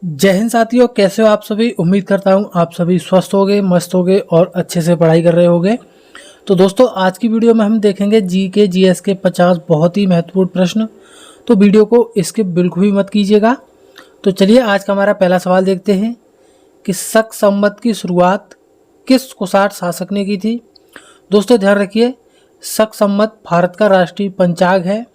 जय हिंद साथियों, कैसे हो आप सभी। उम्मीद करता हूँ आप सभी स्वस्थ होगे, मस्त होगे और अच्छे से पढ़ाई कर रहे होगे। तो दोस्तों, आज की वीडियो में हम देखेंगे जीके जीएस के 50 बहुत ही महत्वपूर्ण प्रश्न। तो वीडियो को स्किप बिल्कुल भी मत कीजिएगा। तो चलिए आज का हमारा पहला सवाल देखते हैं कि शक संवत की शुरुआत किस कुषाण शासक ने की थी। दोस्तों ध्यान रखिए, शक संवत भारत का राष्ट्रीय पंचांग है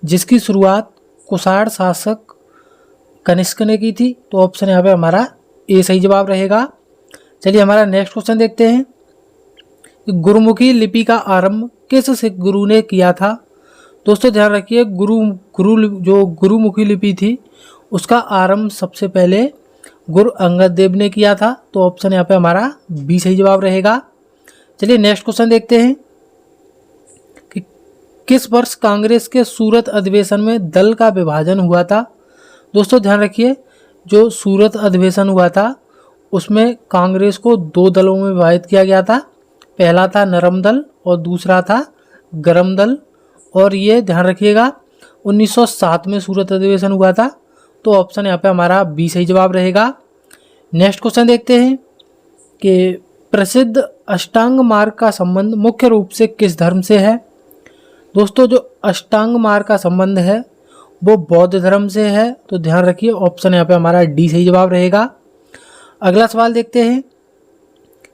जिसकी शुरुआत कुषाण शासक कनिष्क ने की थी। तो ऑप्शन यहाँ पे हमारा ए सही जवाब रहेगा। चलिए हमारा नेक्स्ट क्वेश्चन देखते हैं कि गुरुमुखी लिपि का आरंभ किस सिख गुरु ने किया था। दोस्तों ध्यान रखिए, जो गुरुमुखी लिपि थी उसका आरंभ सबसे पहले गुरु अंगद देव ने किया था। तो ऑप्शन यहाँ पे हमारा बी सही जवाब रहेगा। चलिए नेक्स्ट क्वेश्चन देखते हैं कि किस वर्ष कांग्रेस के सूरत अधिवेशन में दल का विभाजन हुआ था। दोस्तों ध्यान रखिए, जो सूरत अधिवेशन हुआ था उसमें कांग्रेस को दो दलों में विभाजित किया गया था। पहला था नरम दल और दूसरा था गरम दल। और ये ध्यान रखिएगा 1907 में सूरत अधिवेशन हुआ था। तो ऑप्शन यहाँ पे हमारा बी सही जवाब रहेगा। नेक्स्ट क्वेश्चन देखते हैं कि प्रसिद्ध अष्टांग मार्ग का संबंध मुख्य रूप से किस धर्म से है। दोस्तों जो अष्टांग मार्ग का संबंध है वो बौद्ध धर्म से है। तो ध्यान रखिए, ऑप्शन यहाँ पे हमारा डी सही जवाब रहेगा। अगला सवाल देखते हैं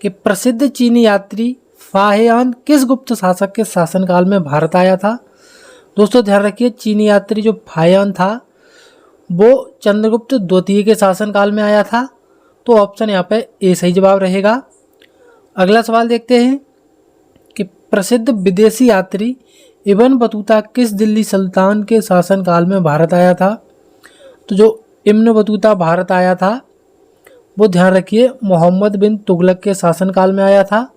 कि प्रसिद्ध चीनी यात्री फाहियान किस गुप्त शासक के शासनकाल में भारत आया था। दोस्तों ध्यान रखिए, चीनी यात्री जो फाहियान था वो चंद्रगुप्त द्वितीय के शासनकाल में आया था। तो ऑप्शन यहाँ पे ए सही जवाब रहेगा। अगला सवाल देखते हैं कि प्रसिद्ध विदेशी यात्री इब्न बतूता किस दिल्ली सुल्तान के शासनकाल में भारत आया था। तो जो इब्न बतूता भारत आया था वो ध्यान रखिए मोहम्मद बिन तुगलक के शासनकाल में आया था।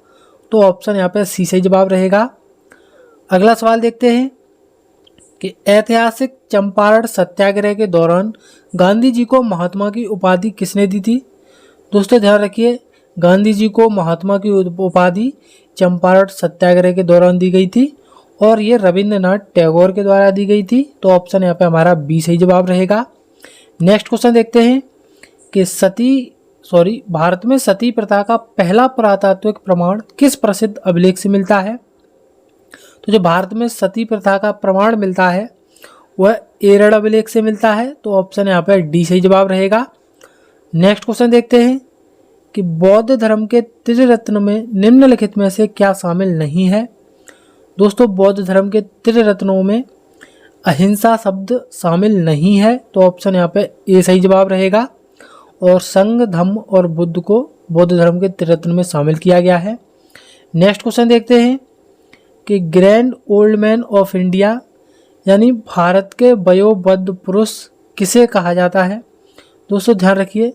तो ऑप्शन यहाँ पे सी सही जवाब रहेगा। अगला सवाल देखते हैं कि ऐतिहासिक चंपारण सत्याग्रह के दौरान गांधी जी को महात्मा की उपाधि किसने दी थी। दोस्तों ध्यान रखिए, गांधी जी को महात्मा की उपाधि चंपारण सत्याग्रह के दौरान दी गई थी और ये रविंद्रनाथ टैगोर के द्वारा दी गई थी। तो ऑप्शन यहाँ पे हमारा बी सही जवाब रहेगा। नेक्स्ट क्वेश्चन देखते हैं कि भारत में सती प्रथा का पहला पुरातात्विक प्रमाण किस प्रसिद्ध अभिलेख से मिलता है। तो जो भारत में सती प्रथा का प्रमाण मिलता है वह एरड़ अभिलेख से मिलता है। तो ऑप्शन यहाँ पे डी सही जवाब रहेगा। नेक्स्ट क्वेश्चन देखते हैं कि बौद्ध धर्म के त्रिरत्न में निम्नलिखित में से क्या शामिल नहीं है। दोस्तों बौद्ध धर्म के त्रिरत्नों में अहिंसा शब्द शामिल नहीं है। तो ऑप्शन यहाँ पे ए सही जवाब रहेगा। और संघ, धम्म और बुद्ध को बौद्ध धर्म के त्रिरत्न में शामिल किया गया है। नेक्स्ट क्वेश्चन देखते हैं कि grand old man of India यानी भारत के वयोवृद्ध पुरुष किसे कहा जाता है। दोस्तों ध्यान रखिए,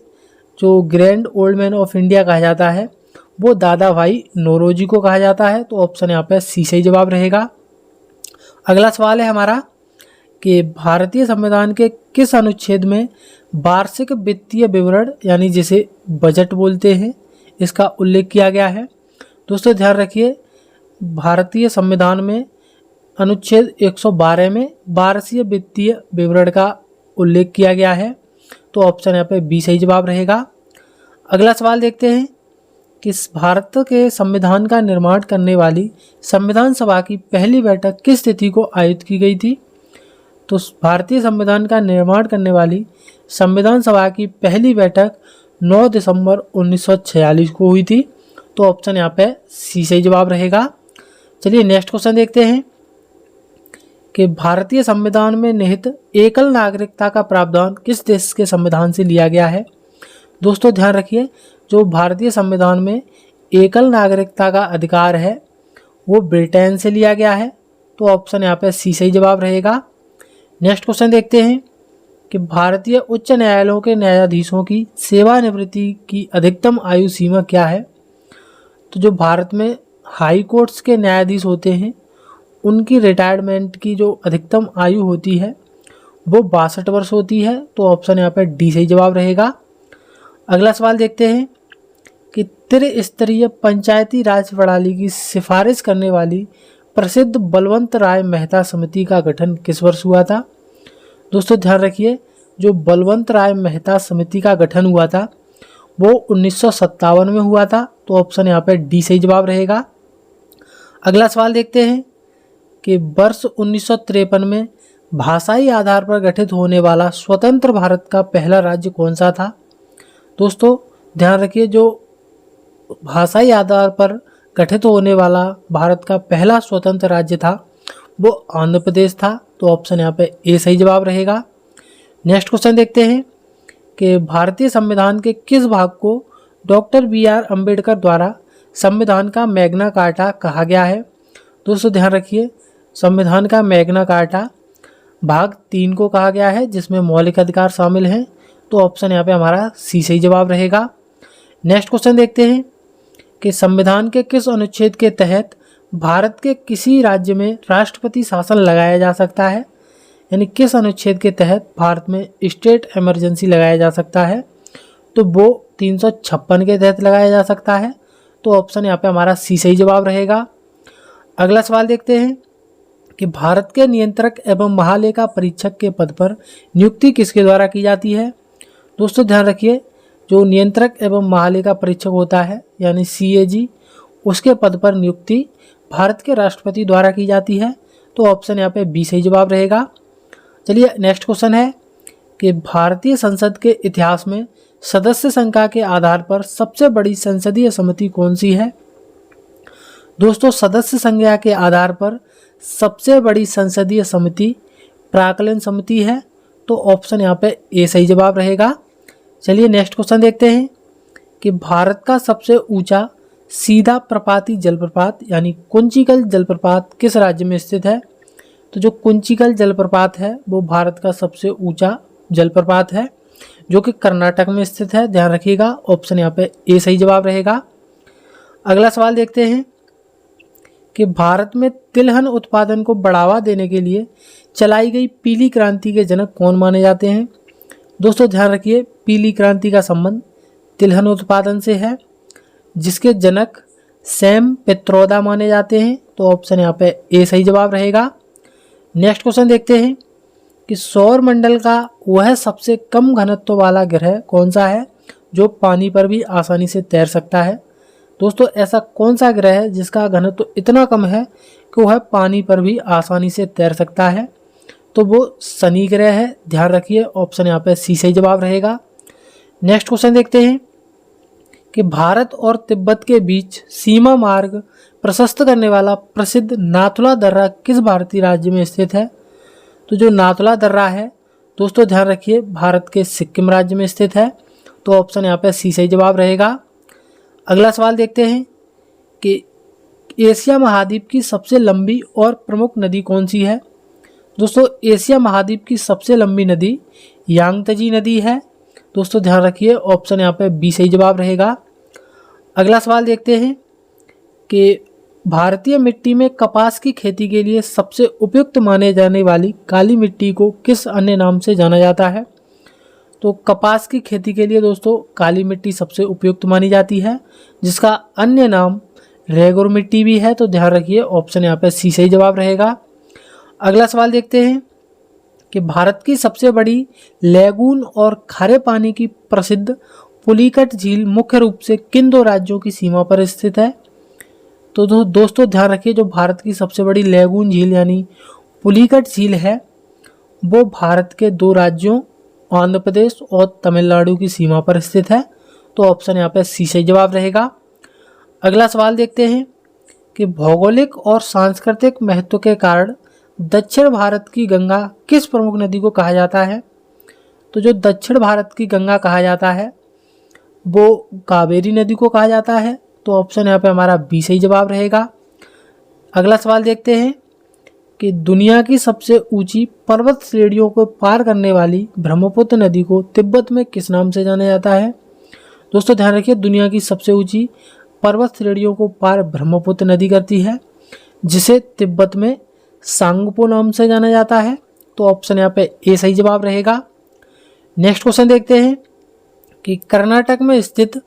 जो grand old man of India कहा जाता है वो दादा भाई नौरोजी को कहा जाता है। तो ऑप्शन यहाँ पे सी सही जवाब रहेगा। अगला सवाल है हमारा कि भारतीय संविधान के किस अनुच्छेद में वार्षिक वित्तीय विवरण यानी जिसे बजट बोलते हैं इसका उल्लेख किया गया है। दोस्तों ध्यान रखिए, भारतीय संविधान में अनुच्छेद 112 में वार्षिक वित्तीय विवरण का उल्लेख किया गया है। तो ऑप्शन यहाँ पे बी सही जवाब रहेगा। अगला सवाल देखते हैं कि भारत के संविधान का निर्माण करने वाली संविधान सभा की पहली बैठक किस तिथि को आयोजित की गई थी। तो भारतीय संविधान का निर्माण करने वाली संविधान सभा की पहली बैठक 9 दिसंबर 1946 को हुई थी। तो ऑप्शन यहाँ पे सी सही जवाब रहेगा। चलिए नेक्स्ट क्वेश्चन देखते हैं कि भारतीय संविधान में निहित एकल नागरिकता का प्रावधान किस देश के संविधान से लिया गया है। दोस्तों ध्यान रखिए, जो भारतीय संविधान में एकल नागरिकता का अधिकार है वो ब्रिटेन से लिया गया है। तो ऑप्शन यहाँ पे सी सही जवाब रहेगा। नेक्स्ट क्वेश्चन देखते हैं कि भारतीय उच्च न्यायालयों के न्यायाधीशों की सेवानिवृत्ति की अधिकतम आयु सीमा क्या है। तो जो भारत में हाई कोर्ट्स के न्यायाधीश होते हैं उनकी रिटायरमेंट की जो अधिकतम आयु होती है वो 62 वर्ष होती है। तो ऑप्शन यहाँ पे डी सही जवाब रहेगा। अगला सवाल देखते हैं कि त्रिस्तरीय पंचायती राज प्रणाली की सिफारिश करने वाली प्रसिद्ध बलवंत राय मेहता समिति का गठन किस वर्ष हुआ था। दोस्तों ध्यान रखिए, जो बलवंत राय मेहता समिति का गठन हुआ था वो 1957 में हुआ था। तो ऑप्शन यहाँ पे डी सही जवाब रहेगा। अगला सवाल देखते हैं कि वर्ष 1953 में भाषाई आधार पर गठित होने वाला स्वतंत्र भारत का पहला राज्य कौन सा था। दोस्तों ध्यान रखिए, जो भाषाई आधार पर गठित होने वाला भारत का पहला स्वतंत्र राज्य था वो आंध्र प्रदेश था। तो ऑप्शन यहाँ पे ए सही जवाब रहेगा। नेक्स्ट क्वेश्चन देखते हैं कि भारतीय संविधान के किस भाग को डॉक्टर BR अम्बेडकर द्वारा संविधान का मैग्ना कार्टा कहा गया है। दोस्तों ध्यान रखिए, संविधान का मैग्ना कार्टा भाग 3 को कहा गया है जिसमें मौलिक अधिकार शामिल हैं। तो ऑप्शन यहाँ पे हमारा सी सही जवाब रहेगा। नेक्स्ट क्वेश्चन देखते हैं कि संविधान के किस अनुच्छेद के तहत भारत के किसी राज्य में राष्ट्रपति शासन लगाया जा सकता है, यानी किस अनुच्छेद के तहत भारत में स्टेट इमरजेंसी लगाया जा सकता है। तो वो 356 के तहत लगाया जा सकता है। तो ऑप्शन यहाँ पे हमारा सी सही जवाब रहेगा। अगला सवाल देखते हैं कि भारत के नियंत्रक एवं महालेखा परीक्षक के पद पर नियुक्ति किसके द्वारा की जाती है। दोस्तों ध्यान रखिए, जो नियंत्रक एवं महालेखा परीक्षक होता है यानी CAG, उसके पद पर नियुक्ति भारत के राष्ट्रपति द्वारा की जाती है। तो ऑप्शन यहाँ पे बी सही जवाब रहेगा। चलिए नेक्स्ट क्वेश्चन है कि भारतीय संसद के इतिहास में सदस्य संख्या के आधार पर सबसे बड़ी संसदीय समिति कौन सी है। दोस्तों सदस्य संख्या के आधार पर सबसे बड़ी संसदीय समिति प्राक्कलन समिति है। तो ऑप्शन यहाँ पे ए सही जवाब रहेगा। चलिए नेक्स्ट क्वेश्चन देखते हैं कि भारत का सबसे ऊंचा सीधा प्रपाती जलप्रपात यानी कुंचिकल जलप्रपात किस राज्य में स्थित है। तो जो कुंचिकल जलप्रपात है वो भारत का सबसे ऊंचा जलप्रपात है जो कि कर्नाटक में स्थित है। ध्यान रखिएगा, ऑप्शन यहाँ पे ए सही जवाब रहेगा। अगला सवाल देखते हैं कि भारत में तिलहन उत्पादन को बढ़ावा देने के लिए चलाई गई पीली क्रांति के जनक कौन माने जाते हैं। दोस्तों ध्यान रखिए, पीली क्रांति का संबंध तिलहन उत्पादन से है जिसके जनक सैम पित्रोदा माने जाते हैं। तो ऑप्शन यहाँ पे ए सही जवाब रहेगा। नेक्स्ट क्वेश्चन देखते हैं कि सौर मंडल का वह सबसे कम घनत्व वाला ग्रह कौन सा है जो पानी पर भी आसानी से तैर सकता है। दोस्तों ऐसा कौन सा ग्रह है जिसका घनत्व इतना कम है कि वह पानी पर भी आसानी से तैर सकता है। तो वो शनि ग्रह है। ध्यान रखिए, ऑप्शन यहाँ पे सी सही जवाब रहेगा। नेक्स्ट क्वेश्चन देखते हैं कि भारत और तिब्बत के बीच सीमा मार्ग प्रशस्त करने वाला प्रसिद्ध नाथुला दर्रा किस भारतीय राज्य में स्थित है। तो जो नाथुला दर्रा है दोस्तों ध्यान रखिए भारत के सिक्किम राज्य में स्थित है। तो ऑप्शन यहाँ पे सी सही जवाब रहेगा। अगला सवाल देखते हैं कि एशिया महाद्वीप की सबसे लंबी और प्रमुख नदी कौन सी है। दोस्तों एशिया महाद्वीप की सबसे लंबी नदी यांगत्जे नदी है। दोस्तों ध्यान रखिए, ऑप्शन यहाँ पे बी सही जवाब रहेगा। अगला सवाल देखते हैं कि भारतीय मिट्टी में कपास की खेती के लिए सबसे उपयुक्त माने जाने वाली काली मिट्टी को किस अन्य नाम से जाना जाता है। तो कपास की खेती के लिए दोस्तों काली मिट्टी सबसे उपयुक्त मानी जाती है जिसका अन्य नाम रेगुर मिट्टी भी है। तो ध्यान रखिए, ऑप्शन यहाँ पे सी सही जवाब रहेगा। अगला सवाल देखते हैं कि भारत की सबसे बड़ी लैगून और खारे पानी की प्रसिद्ध पुलिकट झील मुख्य रूप से किन दो राज्यों की सीमा पर स्थित है। तो दोस्तों ध्यान रखिए, जो भारत की सबसे बड़ी लैगून झील यानी पुलिकट झील है वो भारत के दो राज्यों आंध्र प्रदेश और तमिलनाडु की सीमा पर स्थित है। तो ऑप्शन यहाँ पे सी सही जवाब रहेगा। अगला सवाल देखते हैं कि भौगोलिक और सांस्कृतिक महत्व के कारण दक्षिण भारत की गंगा किस प्रमुख नदी को कहा जाता है। तो जो दक्षिण भारत की गंगा कहा जाता है वो कावेरी नदी को कहा जाता है। तो ऑप्शन यहाँ पे हमारा बी सही जवाब रहेगा। अगला सवाल देखते हैं कि दुनिया की सबसे ऊंची पर्वत श्रेणियों को पार करने वाली ब्रह्मपुत्र नदी को तिब्बत में किस नाम से जाना जाता है। दोस्तों ध्यान रखिए, दुनिया की सबसे ऊंची पर्वत श्रेणियों को पार ब्रह्मपुत्र नदी करती है जिसे तिब्बत में सांगपो नाम से जाना जाता है। तो ऑप्शन यहाँ पे ए सही जवाब रहेगा। नेक्स्ट क्वेश्चन देखते हैं कि कर्नाटक में स्थित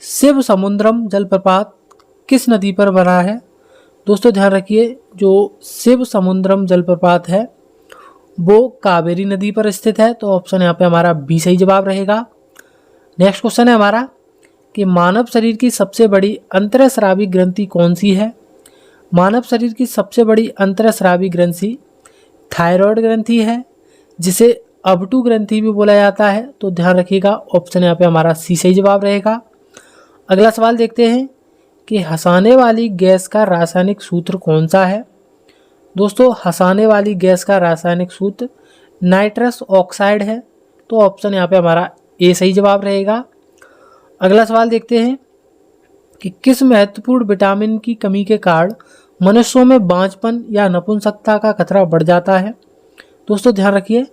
शिव समुद्रम जलप्रपात किस नदी पर बना है। दोस्तों ध्यान रखिए, जो शिव समुद्रम जलप्रपात है वो कावेरी नदी पर स्थित है, तो ऑप्शन यहाँ पे हमारा बी सही जवाब रहेगा। नेक्स्ट क्वेश्चन है हमारा कि मानव शरीर की सबसे बड़ी अंतःस्रावी ग्रंथि कौन सी है। मानव शरीर की सबसे बड़ी अंतःस्रावी ग्रंथि थायराइड ग्रंथि है, जिसे अबटू ग्रंथि भी बोला जाता है, तो ध्यान रखिएगा ऑप्शन यहाँ पे हमारा सी सही जवाब रहेगा। अगला सवाल देखते हैं कि हंसाने वाली गैस का रासायनिक सूत्र कौन सा है। दोस्तों हंसाने वाली गैस का रासायनिक सूत्र नाइट्रस ऑक्साइड है, तो ऑप्शन यहाँ पे हमारा ए सही जवाब रहेगा। अगला सवाल देखते हैं कि किस महत्वपूर्ण विटामिन की कमी के कारण मनुष्यों में बांझपन या नपुंसकता का खतरा बढ़ जाता है। दोस्तों ध्यान रखिए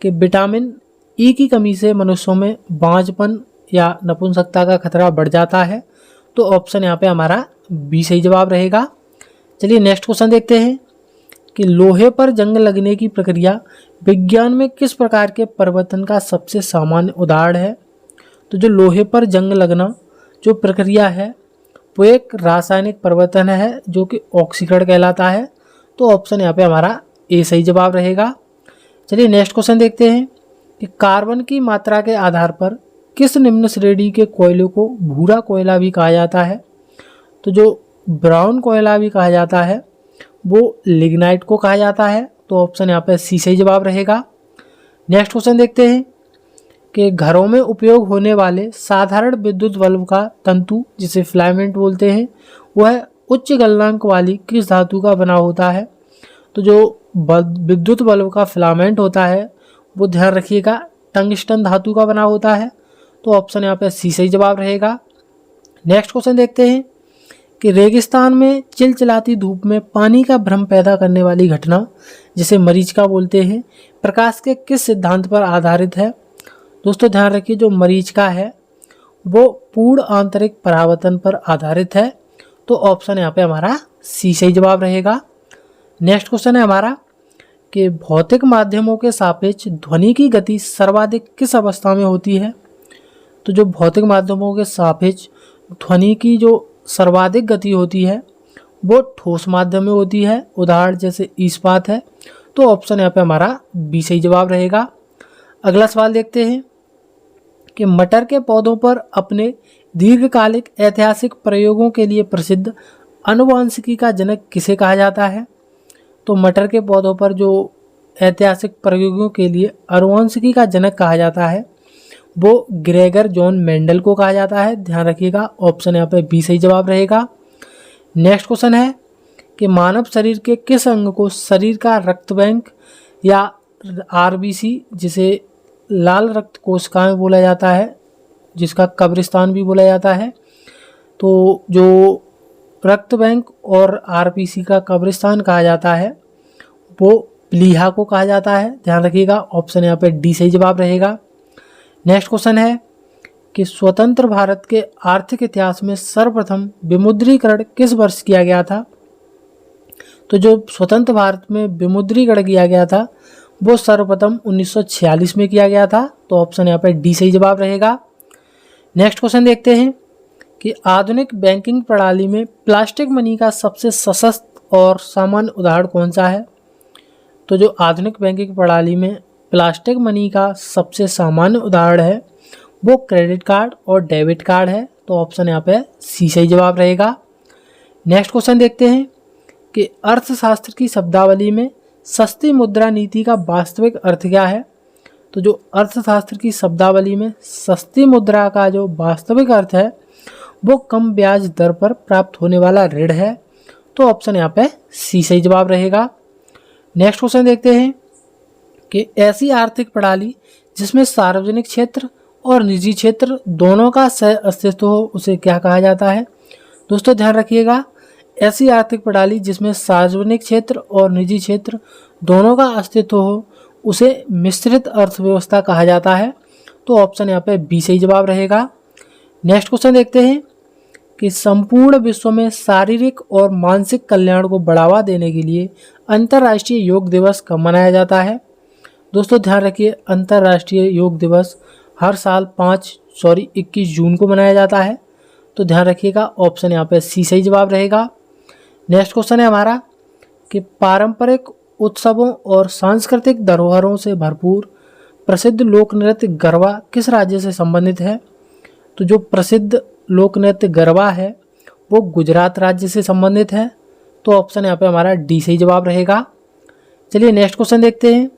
कि विटामिन ई की कमी से मनुष्यों में बांझपन या नपुंसकता का खतरा बढ़ जाता है, तो ऑप्शन यहाँ पे हमारा बी सही जवाब रहेगा। चलिए नेक्स्ट क्वेश्चन देखते हैं कि लोहे पर जंग लगने की प्रक्रिया विज्ञान में किस प्रकार के परिवर्तन का सबसे सामान्य उदाहरण है। तो जो लोहे पर जंग लगना जो प्रक्रिया है वो एक रासायनिक परिवर्तन है जो कि ऑक्सीकरण कहलाता है, तो ऑप्शन यहाँ पे हमारा ए सही जवाब रहेगा। चलिए नेक्स्ट क्वेश्चन देखते हैं कि कार्बन की मात्रा के आधार पर किस निम्न श्रेणी के कोयले को भूरा कोयला भी कहा जाता है। तो जो ब्राउन कोयला भी कहा जाता है वो लिग्नाइट को कहा जाता है, तो ऑप्शन यहाँ पे सी सही जवाब रहेगा। नेक्स्ट क्वेश्चन देखते हैं कि घरों में उपयोग होने वाले साधारण विद्युत बल्ब का तंतु जिसे फिलामेंट बोलते हैं वह उच्च गलनांक वाली किस धातु का बना होता है। तो जो विद्युत बल्ब का फिलामेंट होता है वो ध्यान रखिएगा टंगस्टन धातु का बना होता है, तो ऑप्शन यहाँ पे सी सही जवाब रहेगा। नेक्स्ट क्वेश्चन देखते हैं कि रेगिस्तान में चिलचिलाती धूप में पानी का भ्रम पैदा करने वाली घटना जिसे मरीचिका बोलते हैं प्रकाश के किस सिद्धांत पर आधारित है। दोस्तों ध्यान रखिए जो मरीचिका है वो पूर्ण आंतरिक परावर्तन पर आधारित है, तो ऑप्शन यहाँ पे हमारा सी सही जवाब रहेगा। नेक्स्ट क्वेश्चन है हमारा कि भौतिक माध्यमों के सापेक्ष ध्वनि की गति सर्वाधिक किस अवस्था में होती है। तो जो भौतिक माध्यमों के सापेक्ष ध्वनि की जो सर्वाधिक गति होती है वो ठोस माध्यम में होती है, उदाहरण जैसे इस्पात है, तो ऑप्शन यहाँ पे हमारा बी सही जवाब रहेगा। अगला सवाल देखते हैं कि मटर के पौधों पर अपने दीर्घकालिक ऐतिहासिक प्रयोगों के लिए प्रसिद्ध आनुवंशिकी का जनक किसे कहा जाता है। तो मटर के पौधों पर जो ऐतिहासिक प्रयोगों के लिए आनुवंशिकी का जनक कहा जाता है वो ग्रेगर जॉन मेंडल को कहा जाता है, ध्यान रखिएगा ऑप्शन यहाँ पे बी सही जवाब रहेगा। नेक्स्ट क्वेश्चन है कि मानव शरीर के किस अंग को शरीर का रक्त बैंक या आरबीसी जिसे लाल रक्त कोशिकाएं बोला जाता है, जिसका कब्रिस्तान भी बोला जाता है, तो जो रक्त बैंक और आरबीसी का कब्रिस्तान कहा जाता है वो प्लीहा को कहा जाता है, ध्यान रखिएगा ऑप्शन यहाँ पे डी सही जवाब रहेगा। नेक्स्ट क्वेश्चन है कि स्वतंत्र भारत के आर्थिक इतिहास में सर्वप्रथम विमुद्रीकरण किस वर्ष किया गया था। तो जो स्वतंत्र भारत में विमुद्रीकरण किया गया था वो सर्वप्रथम 1946 में किया गया था, तो ऑप्शन यहाँ पे डी सही जवाब रहेगा। नेक्स्ट क्वेश्चन देखते हैं कि आधुनिक बैंकिंग प्रणाली में प्लास्टिक मनी का सबसे सशक्त और सामान्य उदाहरण कौन सा है। तो जो आधुनिक बैंकिंग प्रणाली में प्लास्टिक मनी का सबसे सामान्य उदाहरण है वो क्रेडिट कार्ड और डेबिट कार्ड है, तो ऑप्शन यहाँ पे सी सही जवाब रहेगा। नेक्स्ट क्वेश्चन देखते हैं कि अर्थशास्त्र की शब्दावली में सस्ती मुद्रा नीति का वास्तविक अर्थ क्या है। तो जो अर्थशास्त्र की शब्दावली में सस्ती मुद्रा का जो वास्तविक अर्थ है वो कम ब्याज दर पर प्राप्त होने वाला ऋण है, तो ऑप्शन यहाँ पे सी सही जवाब रहेगा। नेक्स्ट क्वेश्चन देखते हैं कि ऐसी आर्थिक प्रणाली जिसमें सार्वजनिक क्षेत्र और निजी क्षेत्र दोनों का सह अस्तित्व हो उसे क्या कहा जाता है। दोस्तों ध्यान रखिएगा ऐसी आर्थिक प्रणाली जिसमें सार्वजनिक क्षेत्र और निजी क्षेत्र दोनों का अस्तित्व हो उसे मिश्रित अर्थव्यवस्था कहा जाता है, तो ऑप्शन यहाँ पे बी सही जवाब रहेगा। नेक्स्ट क्वेश्चन देखते हैं कि संपूर्ण विश्व में शारीरिक और मानसिक कल्याण को बढ़ावा देने के लिए अंतर्राष्ट्रीय योग दिवस कब मनाया जाता है। दोस्तों ध्यान रखिए अंतर्राष्ट्रीय योग दिवस हर साल 21 जून को मनाया जाता है, तो ध्यान रखिएगा ऑप्शन यहाँ पे सी सही जवाब रहेगा। नेक्स्ट क्वेश्चन है हमारा कि पारंपरिक उत्सवों और सांस्कृतिक धरोहरों से भरपूर प्रसिद्ध लोक नृत्य गरबा किस राज्य से संबंधित है? तो जो प्रसिद्ध लोक नृत्य गरबा है वो गुजरात राज्य से संबंधित है। तो ऑप्शन यहाँ पे हमारा डी सही जवाब रहेगा। चलिए नेक्स्ट क्वेश्चन देखते हैं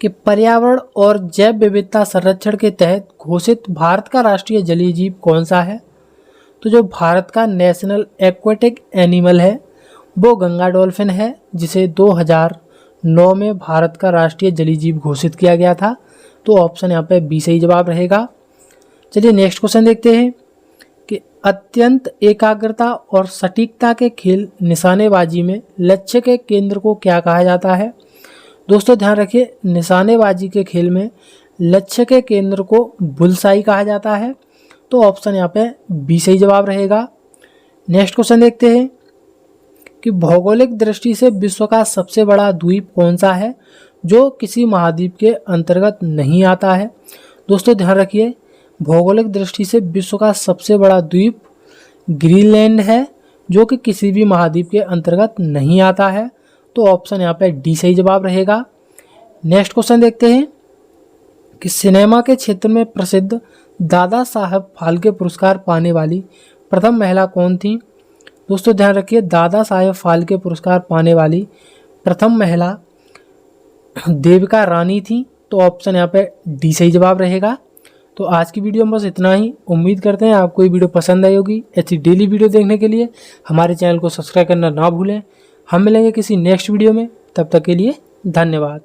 कि पर्यावरण और जैव विविधता संरक्षण के तहत घोषित भारत का राष्ट्रीय जलीय जीव कौन सा है? तो जो भारत का नेशनल एक्वेटिक एनिमल है वो गंगा डॉल्फिन है, जिसे 2009 में भारत का राष्ट्रीय जलीय जीव घोषित किया गया था। तो ऑप्शन यहाँ पे बी सही जवाब रहेगा। चलिए नेक्स्ट क्वेश्चन देखते हैं कि अत्यंत एकाग्रता और सटीकता के खेल निशानेबाजी में लक्ष्य के केंद्र को क्या कहा जाता है? दोस्तों ध्यान रखिए, निशानेबाजी के खेल में लक्ष्य के केंद्र को बुलसाई कहा जाता है। तो ऑप्शन यहाँ पे बी सही जवाब रहेगा। नेक्स्ट क्वेश्चन देखते हैं कि भौगोलिक दृष्टि से विश्व का सबसे बड़ा द्वीप कौन सा है जो किसी महाद्वीप के अंतर्गत नहीं आता है? दोस्तों ध्यान रखिए, भौगोलिक दृष्टि से विश्व का सबसे बड़ा द्वीप ग्रीनलैंड है, जो कि किसी भी महाद्वीप के अंतर्गत नहीं आता है। तो ऑप्शन यहाँ पे डी सही जवाब रहेगा। नेक्स्ट क्वेश्चन देखते हैं कि सिनेमा के क्षेत्र में प्रसिद्ध दादा साहब फाल्के पुरस्कार पाने वाली प्रथम महिला कौन थी? दोस्तों ध्यान रखिए, दादा साहब फाल्के पुरस्कार पाने वाली प्रथम महिला देविका रानी थी। तो ऑप्शन यहाँ पे डी सही जवाब रहेगा। तो आज की वीडियो में बस इतना ही। उम्मीद करते हैं आपको ये वीडियो पसंद आई होगी। ऐसी डेली वीडियो देखने के लिए हमारे चैनल को सब्सक्राइब करना ना भूलें। हम मिलेंगे किसी नेक्स्ट वीडियो में, तब तक के लिए धन्यवाद।